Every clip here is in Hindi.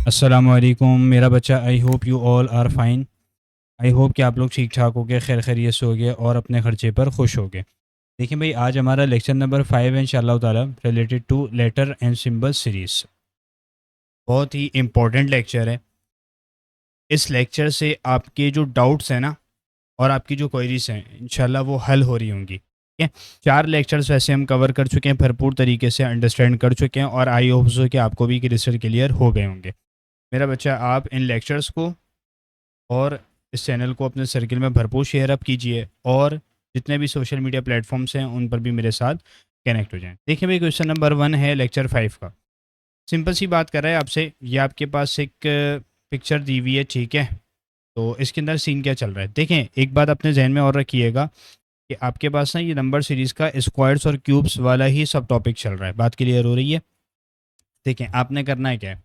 अस्सलामुअलैकुम मेरा बच्चा, I hope you all are fine. I hope कि आप लोग ठीक ठाक हो गए, खैर खैरियत से हो गए और अपने खर्चे पर खुश हो गए। देखिए भाई, आज हमारा लेक्चर नंबर 5 है इंशाल्लाह ताला, related to letter and symbol series. बहुत ही इम्पोर्टेंट लेक्चर है। इस लेक्चर से आपके जो डाउट्स हैं ना और आपकी जो क्वेरीज हैं इंशाल्लाह वो हल हो रही होंगी। ठीक है, 4 लेक्चर्स वैसे हम कवर कर चुके हैं, भरपूर तरीके से अंडरस्टैंड कर चुके हैं और आई होप सो कि आपको भी क्रिस्टल क्लियर हो गए होंगे। मेरा बच्चा, आप इन लेक्चर्स को और इस चैनल को अपने सर्किल में भरपूर शेयर अप कीजिए और जितने भी सोशल मीडिया प्लेटफॉर्म्स हैं उन पर भी मेरे साथ कनेक्ट हो जाएं। देखिए भाई, क्वेश्चन नंबर 1 है लेक्चर 5 का। सिंपल सी बात कर रहा है आपसे, ये आपके पास एक पिक्चर दी हुई है, ठीक है। तो इसके अंदर सीन क्या चल रहा है, देखें। एक बात अपने जहन में और रखिएगा कि आपके पास ना ये नंबर सीरीज़ का स्क्वायर्स और क्यूब्स वाला ही सब टॉपिक चल रहा है। बात क्लियर हो रही है? देखें, आपने करना है क्या है,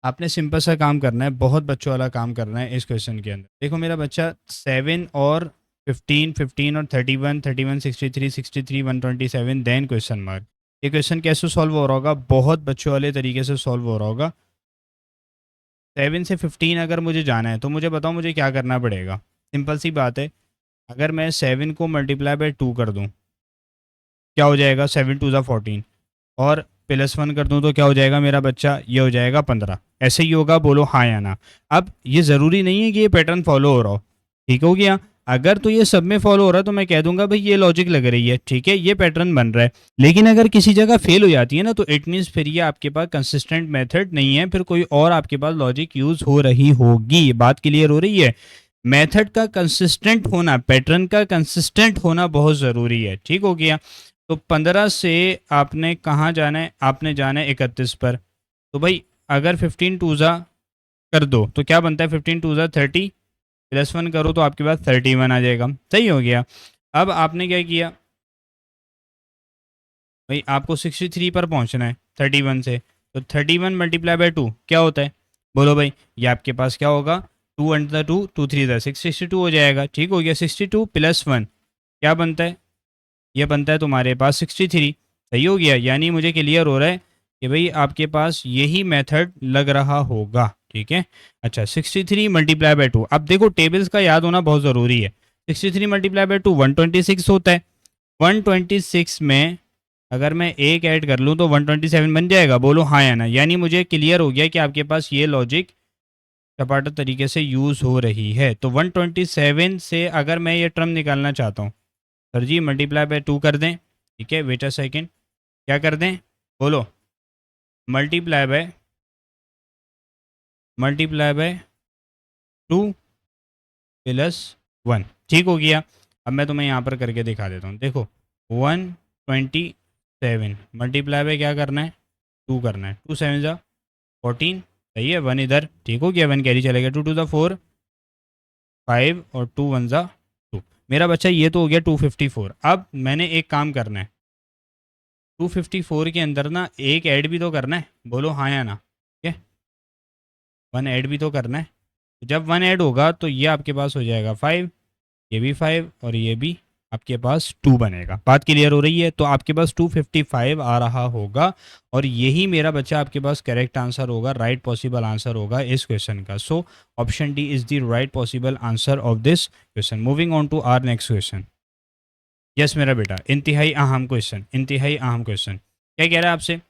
आपने सिंपल सा काम करना है, बहुत बच्चों वाला काम करना है इस क्वेश्चन के अंदर। देखो मेरा बच्चा, 7 और 15, 15 और 31, 31, 63, 63, 127, देन क्वेश्चन मार्क। ये क्वेश्चन कैसे सॉल्व हो रहा होगा? बहुत बच्चों वाले तरीके से सॉल्व हो रहा होगा। 7 से 15 अगर मुझे जाना है तो मुझे बताओ मुझे क्या करना पड़ेगा। सिंपल सी बात है, अगर मैं 7 को मल्टीप्लाई बाय 2 कर दूँ क्या हो जाएगा? 7 2 14 और +1 कर दूं तो क्या हो जाएगा मेरा बच्चा? ये हो जाएगा 15। ऐसे ही होगा, बोलो हाँ या ना। अब ये ज़रूरी नहीं है कि ये पैटर्न फॉलो हो रहा हो, ठीक हो गया। अगर तो ये सब में फॉलो हो रहा है तो मैं कह दूंगा भाई ये लॉजिक लग रही है, ठीक है, ये पैटर्न बन रहा है। लेकिन अगर किसी जगह फेल हो जाती है ना तो इट मीन्स फिर ये आपके पास कंसिस्टेंट मेथड नहीं है, फिर कोई और आपके पास लॉजिक यूज हो रही होगी। बात क्लियर हो रही है? मेथड का कंसिस्टेंट होना, पैटर्न का कंसिस्टेंट होना बहुत ज़रूरी है, ठीक हो गया। तो 15 से आपने कहाँ जाना है? आपने जाना है 31 पर। तो भाई अगर 15 टूज़ा कर दो तो क्या बनता है? 15 टूज़ा 30, +1 करो तो आपके पास 31 आ जाएगा। सही हो गया। अब आपने क्या किया भाई, आपको 63 पर पहुंचना है 31 से। तो 31 मल्टीप्लाई बाय 2 क्या होता है? बोलो भाई, ये आपके पास क्या होगा? 2 अंडर 2, 2 3 6, 62 हो जाएगा। ठीक हो गया। 62 +1 क्या बनता है? ये बनता है तुम्हारे पास 63। सही हो गया। यानी मुझे क्लियर हो रहा है कि भाई आपके पास यही मेथड लग रहा होगा, ठीक है। अच्छा, 63 मल्टीप्लाई बाय 2। अब देखो, टेबल्स का याद होना बहुत ज़रूरी है। 63 मल्टीप्लाई बाय 2 126 होता है। 126 में अगर मैं एक ऐड कर लूँ तो 127 बन जाएगा। बोलो हाँ या ना। यानी मुझे क्लियर हो गया कि आपके पास ये लॉजिक चपाटा तरीके से यूज़ हो रही है। तो 127 से अगर मैं ये टर्म निकालना चाहता हूँ, सर जी मल्टीप्लाई बाय 2 कर दें, ठीक है। वेट अ सेकेंड, क्या कर दें? बोलो। मल्टीप्लाई बाय 2 +1, ठीक हो गया। अब मैं तुम्हें यहाँ पर करके दिखा देता हूँ। देखो, 127 मल्टीप्लाई बाय क्या करना है? 2 करना है। 2 7 ज़ा 14, सही है। 1 इधर, ठीक हो गया। 1 कैरी चलेगा। 2 2 ज़ा 4 5 और 2 1 ज़ा 2। मेरा बच्चा ये तो हो गया 254। अब मैंने एक काम करना है, 254 के अंदर ना एक ऐड भी तो करना है। बोलो हाँ या ना। ठीक है, 1 ऐड भी तो करना है। जब 1 ऐड होगा तो ये आपके पास हो जाएगा 5, ये भी 5 और ये भी आपके पास 2 बनेगा। बात क्लियर हो रही है? तो आपके पास 255 आ रहा होगा और यही मेरा बच्चा आपके पास करेक्ट आंसर होगा, राइट पॉसिबल आंसर होगा इस क्वेश्चन का। So option D is the right possible answer of this question. Moving on to our next question. Yes मेरा बेटा, इंतहाई अहम क्वेश्चन, इंतहाई अहम क्वेश्चन। क्या कह रहा है आपसे?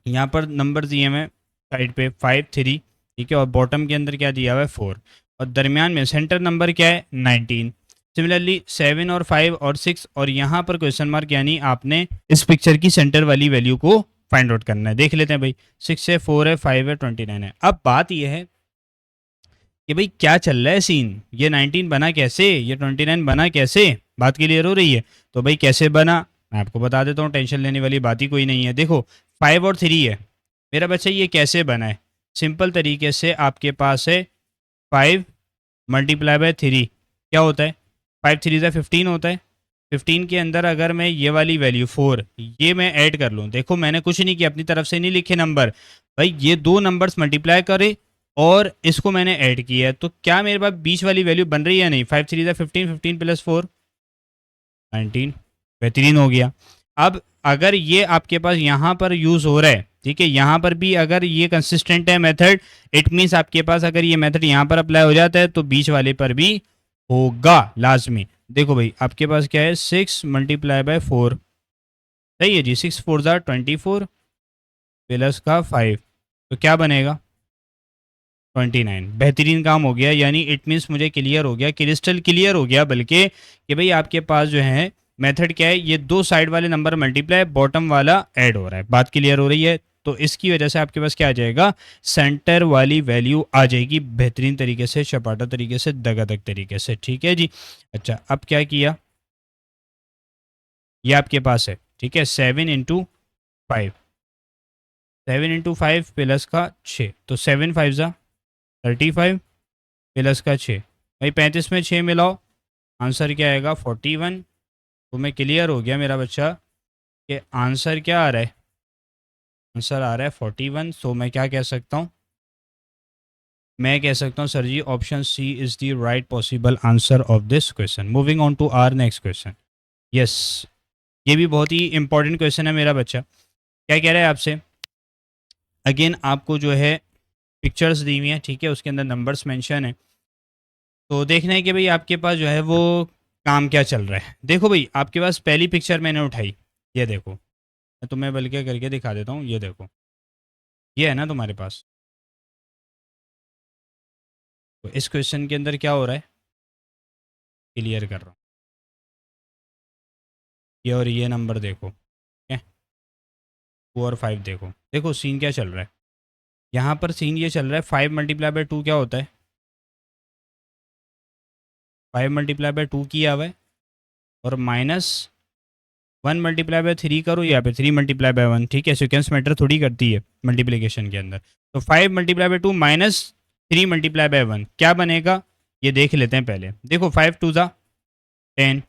यहाँ पर नंबर दिए हुए साइड पे 5 3, ठीक है, और बॉटम के अंदर क्या दिया हुआ है? 4, और दरमियान में सेंटर नंबर क्या है? 19। सिमिलरली 7 और 5 और 6 और यहाँ पर क्वेश्चन मार्क, यानी आपने इस पिक्चर की सेंटर वाली वैल्यू को फाइंड आउट करना है। देख लेते हैं भाई, 6 है, 4 है, 5 है, 29 है। अब बात यह है कि भाई क्या चल रहा है सीन, ये 19 बना कैसे, ये 29 बना कैसे? बात क्लियर हो रही है? तो भाई कैसे बना मैं आपको बता देता हूँ, टेंशन लेने वाली बात ही कोई नहीं है। देखो, 5 और 3 है मेरा बच्चा, ये कैसे बना है? सिंपल तरीके से आपके पास है 5 मल्टीप्लाई बाय 3 क्या होता है? 5 3 ज़ा 15 होता है। 15 के अंदर अगर मैं ये वाली वैल्यू 4 ये मैं ऐड कर लूँ, देखो मैंने कुछ नहीं किया, अपनी तरफ से नहीं लिखे नंबर, भाई ये दो नंबर्स मल्टीप्लाई करे और इसको मैंने ऐड किया है, तो क्या मेरे पास बीच वाली वैल्यू बन रही है? नहीं। 5 3 ज़ा 15, 15 + 4 19, बेहतरीन हो गया। अब अगर ये आपके पास यहाँ पर यूज़ हो रहा है ठीक है। यहाँ पर भी अगर ये कंसिस्टेंट है मेथड, इट मीन्स आपके पास अगर ये मेथड यहाँ पर अप्लाई हो जाता है तो बीच वाले पर भी होगा लाजमी। देखो भाई आपके पास क्या है, 6 मल्टीप्लाई बाय 4, सही है जी, 6 4 ज़ा 24 प्लस का 5, तो क्या बनेगा 29। बेहतरीन काम हो गया, यानी इट मीन्स मुझे क्लियर हो गया, क्रिस्टल क्लियर हो गया बल्कि कि भाई आपके पास जो है मेथड क्या है, ये दो साइड वाले नंबर मल्टीप्लाई, बॉटम वाला ऐड हो रहा है। बात क्लियर हो रही है? तो इसकी वजह से आपके पास क्या आ जाएगा, सेंटर वाली वैल्यू आ जाएगी बेहतरीन तरीके से, चपाटा तरीके से, दगादग तरीके से। ठीक है जी। अच्छा अब क्या किया, ये आपके पास है, ठीक है, 7 × 5, 7 × 5 प्लस का 6, तो 7 5 ज़ा 35 प्लस का 6, भाई 35 में 6 मिलाओ, आंसर क्या आएगा 41। तो मैं क्लियर हो गया मेरा बच्चा कि आंसर क्या आ रहा है, आंसर आ रहा है 41। सो मैं क्या कह सकता हूँ, मैं कह सकता हूँ sir ji option C is the right possible answer of this question. Moving on to our next question. Yes, ये भी बहुत ही इंपॉर्टेंट क्वेश्चन है मेरा बच्चा। क्या कह रहा है आपसे, अगेन आपको जो है पिक्चर्स दी हुई हैं, ठीक है, उसके अंदर नंबर्स मेंशन है, तो देखना है कि भाई आपके पास जो है वो काम क्या चल रहा है। देखो भाई आपके पास पहली पिक्चर मैंने उठाई, ये देखो, मैं तुम्हें बल्कि करके दिखा देता हूँ, ये देखो, ये है ना तुम्हारे पास। तो इस क्वेश्चन के अंदर क्या हो रहा है, क्लियर कर रहा हूँ, ये और ये नंबर देखो, ठीक है, 2 और 5 देखो, देखो सीन क्या चल रहा है यहाँ पर, सीन ये चल रहा है 5 मल्टीप्लाई बाय 2 क्या होता है, 5 मल्टीप्लाई बाय 2 किया हुआ है, और -1 मल्टीप्लाई बाय 3 करो, यहाँ पे 3 मल्टीप्लाई बाय 1, ठीक है, सिक्वेंस मैटर थोड़ी करती है मल्टीप्लिकेशन के अंदर। तो 5 मल्टीप्लाई बाय 2 -3 मल्टीप्लाई बाय 1 क्या बनेगा, ये देख लेते हैं पहले। देखो 5 2 ज़ा 10,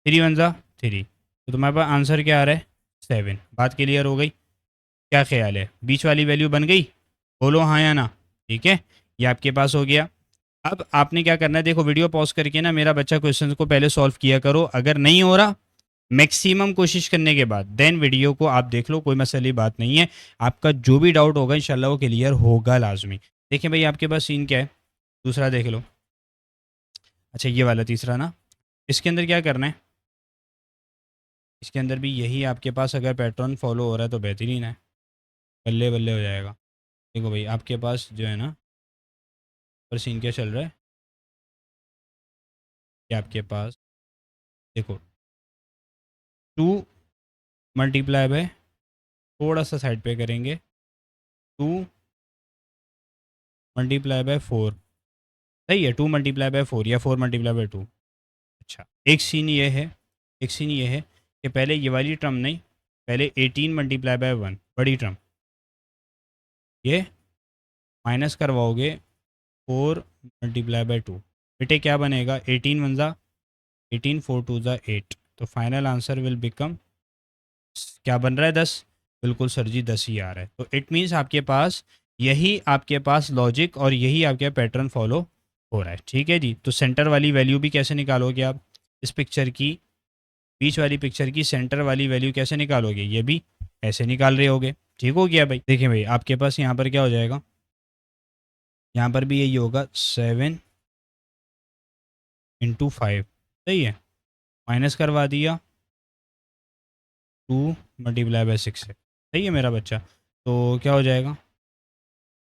3 1 ज़ा 3, तो तुम्हारे पास आंसर क्या आ रहा है 7। बात क्लियर हो गई? क्या ख्याल है, बीच वाली वैल्यू बन गई? बोलो हाँ या ना। ठीक है, ये आपके पास हो गया। अब आपने क्या करना है, देखो वीडियो पॉज करके ना मेरा बच्चा क्वेश्चन को पहले सॉल्व किया करो, अगर नहीं हो रहा मैक्सिमम कोशिश करने के बाद देन वीडियो को आप देख लो, कोई मसले बात नहीं है। आपका जो भी डाउट होगा इंशाल्लाह वो क्लियर होगा लाजमी। देखिए भाई आपके पास सीन क्या है, दूसरा देख लो, अच्छा ये वाला तीसरा ना, इसके अंदर क्या करना है, इसके अंदर भी यही आपके पास अगर पैटर्न फॉलो हो रहा है तो बेहतरीन है, बल्ले बल्ले हो जाएगा। देखो भाई आपके पास जो है ना पर सीन क्या चल रहा है, कि आपके पास देखो 2 मल्टीप्लाई बाय, थोड़ा सा साइड पे करेंगे, 2 मल्टीप्लाई बाय 4, सही है, 2 मल्टीप्लाई बाय 4 या 4 मल्टीप्लाई बाय 2। अच्छा एक सीन ये है, एक सीन ये है कि पहले ये वाली टर्म नहीं, पहले 18 मल्टीप्लाई बाय 1 बड़ी टर्म, ये माइनस करवाओगे 4 मल्टीप्लाई बाय 2, बेटे क्या बनेगा 18 1 ज़ा 18 4 2 ज़ा 8, तो फाइनल आंसर विल बिकम क्या बन रहा है 10, बिल्कुल सर जी 10 ही आ रहा है। तो इट मीन्स आपके पास यही आपके पास लॉजिक और यही आपके पैटर्न फॉलो हो रहा है। ठीक है जी, तो सेंटर वाली वैल्यू भी कैसे निकालोगे आप, इस पिक्चर की बीच वाली पिक्चर की सेंटर वाली वैल्यू कैसे निकालोगे, ये भी ऐसे निकाल रहे होगे। ठीक हो गया भाई। देखिए भाई आपके पास यहाँ पर क्या हो जाएगा, यहाँ पर भी यही होगा 7 × 5, सही है, माइनस करवा दिया 2 मल्टीप्लाई बाय 6 है, सही है मेरा बच्चा। तो क्या हो जाएगा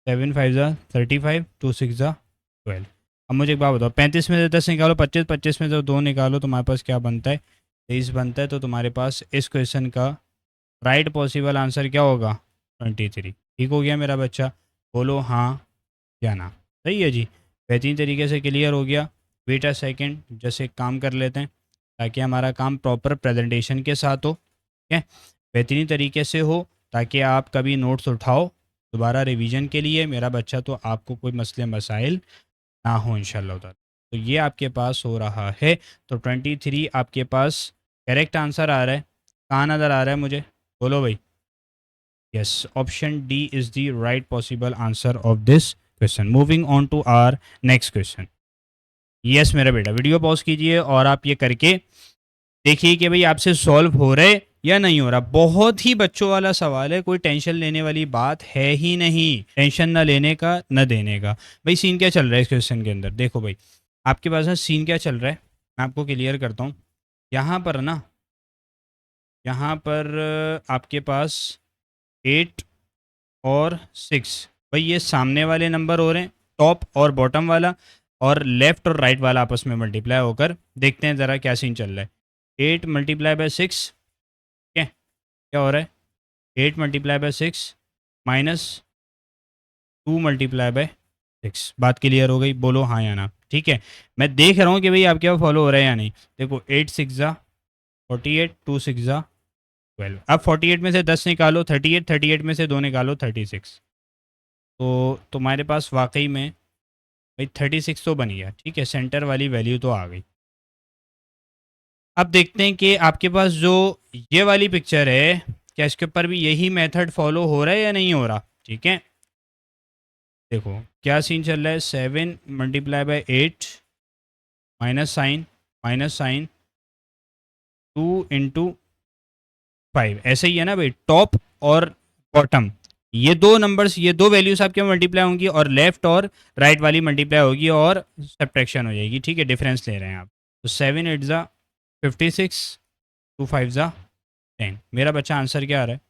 7 5 ज़ा 35, 2 6 ज़ा 12। अब मुझे एक बात बताओ, 35 में से 10 निकालो 25, 25 में से 2 निकालो, तुम्हारे पास क्या बनता है 23 बनता है। तो तुम्हारे पास इस क्वेश्चन का राइट पॉसिबल आंसर क्या होगा 23। ठीक हो गया मेरा बच्चा, बोलो हाँ या ना। सही है जी, बेहतरीन तरीके से क्लियर हो गया। वेट अ सेकेंड, जैसे काम कर लेते हैं ताकि हमारा काम प्रॉपर प्रेजेंटेशन के साथ हो, ठीक है, बेहतरीन तरीके से हो, ताकि आप कभी नोट्स उठाओ दोबारा रिवीजन के लिए मेरा बच्चा, तो आपको कोई मसले मसाइल ना हो इंशाल्लाह ताला। तो ये आपके पास हो रहा है, तो 23 आपके पास करेक्ट आंसर आ रहा है। कहाँ नज़र आ रहा है मुझे, बोलो भाई। Yes, option D is the right possible answer of this question. Moving on to our next question. Yes मेरा बेटा वीडियो पॉज कीजिए और आप ये करके देखिए कि भाई आपसे सॉल्व हो रहे या नहीं हो रहा? बहुत ही बच्चों वाला सवाल है, कोई टेंशन लेने वाली बात है ही नहीं, टेंशन ना लेने का ना देने का। भाई सीन क्या चल रहा है इस क्वेश्चन के अंदर? देखो भाई आपके पास ना सीन क्या चल रहा है, मैं आपको क्लियर करता हूँ। यहाँ पर ना, यहाँ पर आपके पास 8 और 6, भाई ये सामने वाले नंबर हो रहे हैं, टॉप और बॉटम वाला, और लेफ्ट और राइट वाला आपस में मल्टीप्लाई होकर, देखते हैं ज़रा क्या सीन चल रहा है। 8 मल्टीप्लाई बाय 6, ठीक है, क्या हो रहा है? 8 multiply by 6 minus 2 multiply by 6। बात क्लियर हो गई? बोलो हाँ या ना। ठीक है, मैं देख रहा हूँ कि भाई आपके यहाँ फॉलो हो रहा है या नहीं। देखो 8 6 ज़ा 48, 2 6 ज़ा 12। अब 48 में से 10 निकालो 38, 38 में से 2 निकालो 36। तो तुम्हारे पास वाकई में भाई 36 तो बन गया। ठीक है, सेंटर वाली वैल्यू तो आ गई। अब देखते हैं कि आपके पास जो ये वाली पिक्चर है, क्या इसके ऊपर भी यही मेथड फॉलो हो रहा है या नहीं हो रहा। ठीक है, देखो क्या सीन चल रहा है। 7 multiply by 8 minus sign 2 into 5, ऐसे ही है ना भाई। टॉप और बॉटम, ये दो नंबर्स, ये दो वैल्यूज आपके मल्टीप्लाई होंगी, और लेफ्ट और राइट वाली मल्टीप्लाई होगी और सब्ट्रैक्शन हो जाएगी। ठीक है, डिफरेंस ले रहे हैं आप। तो 7 8 ज़ा 56, 2 5 ज़ा 10। मेरा बच्चा आंसर क्या आ रहा है?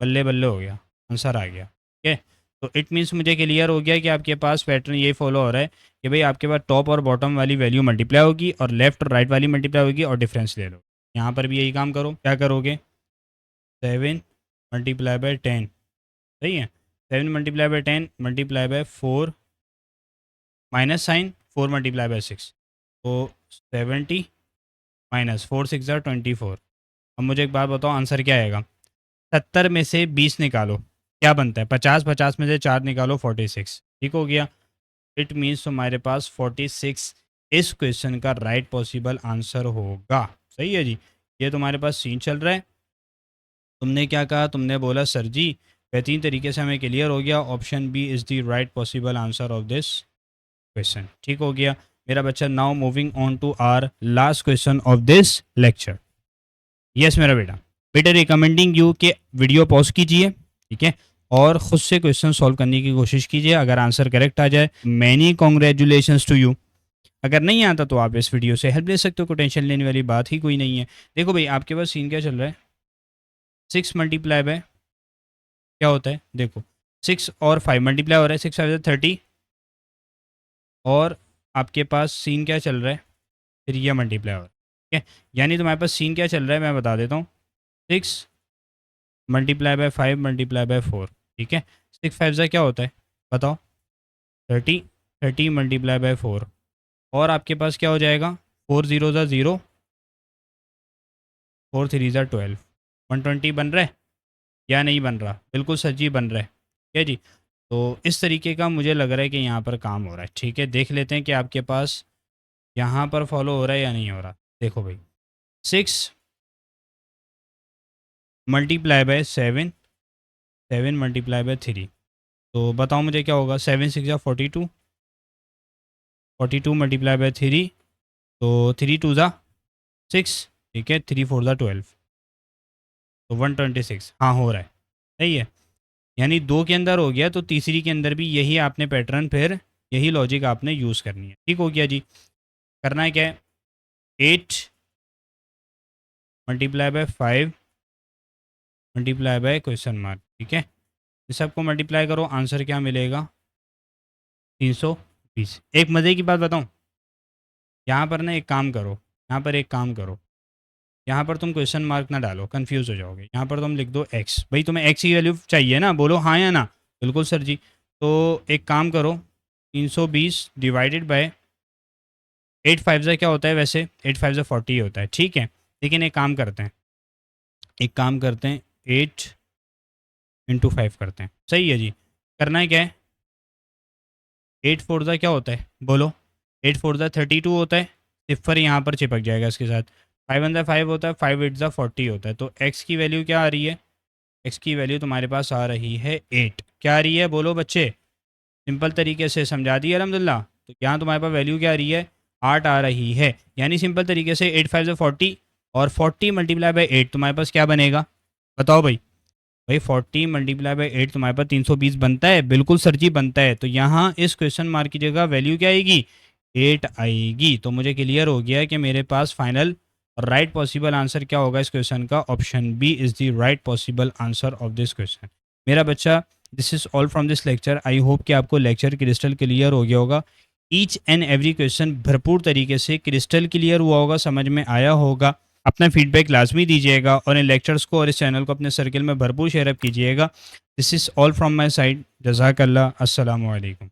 बल्ले बल्ले हो गया, आंसर आ गया। ठीक है, तो इट मीन्स मुझे क्लियर हो गया कि आपके पास पैटर्न ये फॉलो हो रहा है कि भाई आपके पास टॉप और बॉटम वाली वैल्यू मल्टीप्लाई होगी और लेफ्ट और राइट वाली मल्टीप्लाई होगी, और डिफरेंस ले लो। यहाँ पर भी यही काम करो। क्या करोगे? 7 मल्टीप्लाई बाय 10, सही है। 7 multiply by 10 multiply by 4 minus sign 4 multiply by 6, तो 70 माइनस 4 6 ज़ा 24। अब मुझे एक बात बताओ, आंसर क्या आएगा? 70 में से 20 निकालो, क्या बनता है? 50, 50 में से 4 निकालो 46। ठीक हो गया। इट मीन्स तुम्हारे पास 46 इस क्वेश्चन का राइट पॉसिबल आंसर होगा। सही है जी, ये तुम्हारे पास सीन चल रहा है। तुमने क्या कहा? तुमने बोला सर जी बेहतरीन तरीके से हमें क्लियर हो गया, option B is the right possible answer of this question. ठीक हो गया मेरा बच्चा। Now moving on to our last question of this lecture. Yes मेरा बेटा, बेटा रिकमेंडिंग यू के वीडियो पॉज कीजिए, ठीक है, और खुद से क्वेश्चन सॉल्व करने की कोशिश कीजिए। अगर आंसर करेक्ट आ जाए, मैनी कॉन्ग्रेचुलेशंस टू यू। अगर नहीं आता तो आप इस वीडियो से हेल्प ले सकते हो, कोई टेंशन लेने वाली बात ही कोई नहीं है। देखो भाई आपके पास सीन क्या चल रहा है। 6 मल्टीप्लाई बाय क्या होता है? देखो 6 और 5 मल्टीप्लाई हो रहा है, 6 5 30, और आपके पास सीन क्या चल रहा है? फिर यह मल्टीप्लाई हो रहा है। ठीक है, यानी तुम्हारे पास सीन क्या चल रहा है मैं बता देता हूँ। 6 मल्टीप्लाई बाय 5 मल्टीप्लाई बाय 4। ठीक है, 6 5 ज़ा क्या होता है बताओ? 30, 30 मल्टीप्लाई बाय 4, और आपके पास क्या हो जाएगा? 4 0 ज़ा 0, 4 3 ज़ा 12। 120 बन रहा है या नहीं बन रहा? बिल्कुल सच्ची बन रहा है। ठीक है जी, तो इस तरीके का मुझे लग रहा है कि यहाँ पर काम हो रहा है। ठीक है, देख लेते हैं कि आपके पास यहाँ पर फॉलो हो रहा है या नहीं हो रहा। देखो भाई 6 मल्टीप्लाई बाय 7, 7 मल्टीप्लाई बाय 3, तो बताओ मुझे क्या होगा? 7 6 ज़ा 42, 42 मल्टीप्लाई बाय 3, तो 3 2 ज़ा 6, ठीक है, 3 4 ज़ा 12, तो 126। हाँ हो रहा है, सही है। यानी 2 के अंदर हो गया, तो तीसरी के अंदर भी यही आपने पैटर्न, फिर यही लॉजिक आपने यूज़ करनी है। ठीक हो गया जी। करना है क्या है? 8 multiply by 5 multiply by question mark. ठीक है, इस सबको मल्टीप्लाई करो, आंसर क्या मिलेगा? 320। एक मज़े की बात बताऊँ, यहाँ पर ना एक काम करो, यहाँ पर एक काम करो, यहाँ पर तुम क्वेश्चन मार्क ना डालो, कंफ्यूज हो जाओगे। यहाँ पर तुम लिख दो एक्स। भाई तुम्हें एक्स की वैल्यू चाहिए ना? बोलो हाँ या ना। बिल्कुल सर जी। तो एक काम करो, 320 डिवाइडेड बाय 8 5 ज़ा क्या होता है वैसे? 8 5 ज़ा 40 होता है। ठीक है, लेकिन एक काम करते हैं, 8 इंटू 5 करते हैं। सही है जी। करना है क्या है? 8 4 ज़ा क्या होता है बोलो? 8 4 ज़ा 32 होता है, सिफर यहाँ पर चिपक जाएगा इसके साथ। 5 1 ज़ा 5 होता है, 5 8 ज़ा 40 होता है। तो एक्स की वैल्यू क्या आ रही है? एक्स की वैल्यू तुम्हारे पास आ रही है 8। क्या आ रही है बोलो बच्चे? सिंपल तरीके से समझा दी अलहमदिल्ला। तो यहाँ तुम्हारे पास वैल्यू क्या आ रही है? 8 आ रही है। यानी सिंपल तरीके से 8 5 ज़ा 40 और 40 मल्टीप्लाई बाई 8 तुम्हारे पास क्या बनेगा, बताओ भाई। भाई 40 मल्टीप्लाई बाई 8 तुम्हारे पास 320 बनता है, बिल्कुल सर जी बनता है। तो यहाँ इस क्वेश्चन मार्क की जगह वैल्यू क्या आएगी, 8 आएगी। तो मुझे क्लियर हो गया कि मेरे पास फाइनल राइट पॉसिबल आंसर क्या होगा इस क्वेश्चन का, option B is the right possible answer of this question. मेरा बच्चा, this is all from this lecture. I hope कि आपको लेक्चर क्रिस्टल क्लियर हो गया होगा। ईच एंड एवरी क्वेश्चन भरपूर तरीके से क्रिस्टल क्लियर हुआ होगा, समझ में आया होगा। अपना फीडबैक लाजमी दीजिएगा और इन लेक्चर्स को और इस चैनल को अपने सर्कल में भरपूर शेयर अप कीजिएगा। This is all from my side. जज़ाकल्लाह। अस्सलामु अलैकुम।